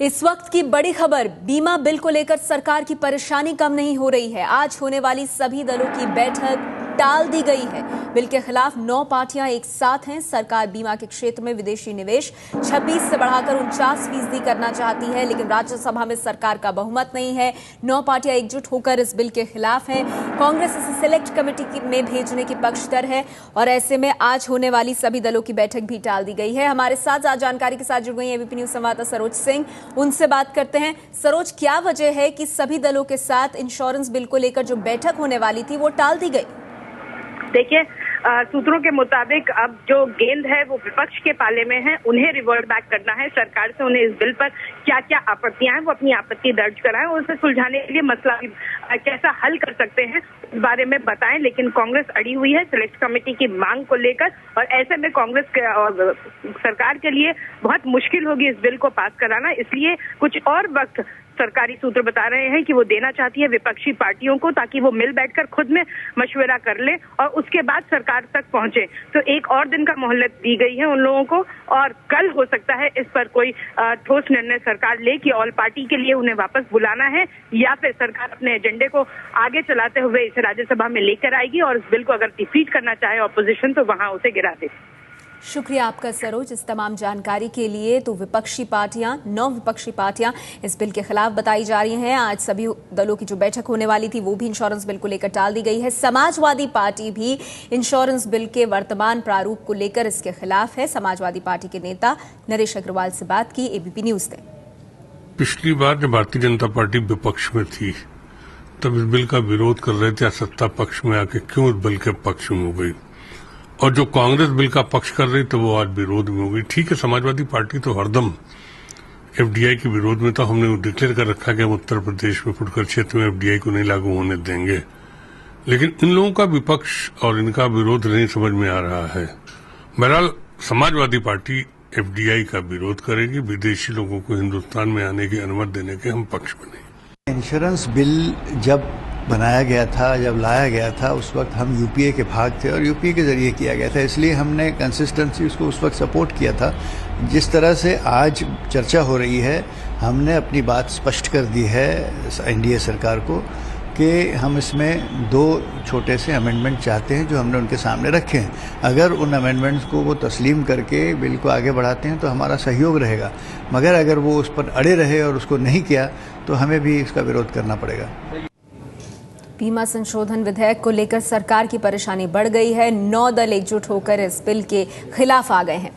इस वक्त की बड़ी खबर, बीमा बिल को लेकर सरकार की परेशानी कम नहीं हो रही है। आज होने वाली सभी दलों की बैठक टाल दी गई है। बिल के खिलाफ 9 पार्टियां एक साथ हैं। सरकार बीमा के क्षेत्र में विदेशी निवेश 26 से बढ़ाकर 49% करना चाहती है, लेकिन राज्यसभा में सरकार का बहुमत नहीं है। 9 पार्टियां एकजुट होकर इस बिल के खिलाफ हैं। कांग्रेस इसे सिलेक्ट कमेटी में भेजने की पक्षधर है और ऐसे में आज होने वाली सभी दलों की बैठक भी टाल दी गई है। हमारे साथ आज जानकारी के साथ जुड़ गई एबीपी न्यूज संवाददाता सरोज सिंह, उनसे बात करते हैं। सरोज, क्या वजह है कि सभी दलों के साथ इंश्योरेंस बिल को लेकर जो बैठक होने वाली थी वो टाल दी गई? देखिए, सूत्रों के मुताबिक अब जो गेंद है वो विपक्ष के पाले में है। उन्हें रिवर्ट बैक करना है। सरकार से उन्हें इस बिल पर क्या क्या आपत्तियां हैं वो अपनी आपत्ति दर्ज कराएं और उसे सुलझाने के लिए मसला कैसा हल कर सकते हैं इस बारे में बताएं। लेकिन कांग्रेस अड़ी हुई है सिलेक्ट कमेटी की मांग को लेकर और ऐसे में कांग्रेस और सरकार के लिए बहुत मुश्किल होगी इस बिल को पास कराना। इसलिए कुछ और वक्त सरकारी सूत्र बता रहे हैं कि वो देना चाहती है विपक्षी पार्टियों को, ताकि वो मिल बैठकर खुद में मशवरा कर ले और उसके बाद सरकार तक पहुंचे। तो एक और दिन का मोहलत दी गई है उन लोगों को और कल हो सकता है इस पर कोई ठोस निर्णय सरकार ले कि ऑल पार्टी के लिए उन्हें वापस बुलाना है या फिर सरकार अपने एजेंडे को आगे चलाते हुए इसे राज्यसभा में लेकर आएगी और इस बिल को अगर डिफीट करना चाहे ऑपोजिशन तो वहां उसे गिरा दे। शुक्रिया आपका सरोज इस तमाम जानकारी के लिए। तो विपक्षी पार्टियां 9 विपक्षी पार्टियां इस बिल के खिलाफ बताई जा रही हैं। आज सभी दलों की जो बैठक होने वाली थी वो भी इंश्योरेंस बिल को लेकर टाल दी गई है। समाजवादी पार्टी भी इंश्योरेंस बिल के वर्तमान प्रारूप को लेकर इसके खिलाफ है। समाजवादी पार्टी के नेता नरेश अग्रवाल से बात की एबीपी न्यूज ने। पिछली बार जब भारतीय जनता पार्टी विपक्ष में थी तब इस बिल का विरोध कर रहे थे, सत्ता पक्ष में आके क्यों इस बिल के पक्ष में हो गई और जो कांग्रेस बिल का पक्ष कर रही तो वो आज विरोध में हो गई। ठीक है, समाजवादी पार्टी तो हरदम एफडीआई के विरोध में, तो हमने डिक्लेयर कर रखा कि हम उत्तर प्रदेश में फुटकर क्षेत्र में एफडीआई को नहीं लागू होने देंगे। लेकिन इन लोगों का विपक्ष और इनका विरोध नहीं समझ में आ रहा है। बहरहाल समाजवादी पार्टी एफडीआई का विरोध करेगी। विदेशी लोगों को हिंदुस्तान में आने की अनुमति देने के हम पक्ष में नहीं। इंश्योरेंस बिल जब बनाया गया था, जब लाया गया था, उस वक्त हम यूपीए के भाग थे और यूपीए के जरिए किया गया था, इसलिए हमने कंसिस्टेंसी उसको उस वक्त सपोर्ट किया था। जिस तरह से आज चर्चा हो रही है, हमने अपनी बात स्पष्ट कर दी है एनडीए सरकार को कि हम इसमें 2 छोटे से अमेंडमेंट चाहते हैं जो हमने उनके सामने रखे हैं। अगर उन अमेंडमेंट्स को वो तस्लीम करके बिल को आगे बढ़ाते हैं तो हमारा सहयोग रहेगा, मगर अगर वो उस पर अड़े रहे और उसको नहीं किया तो हमें भी इसका विरोध करना पड़ेगा। बीमा संशोधन विधेयक को लेकर सरकार की परेशानी बढ़ गई है। 9 दल एकजुट होकर इस बिल के खिलाफ आ गए हैं।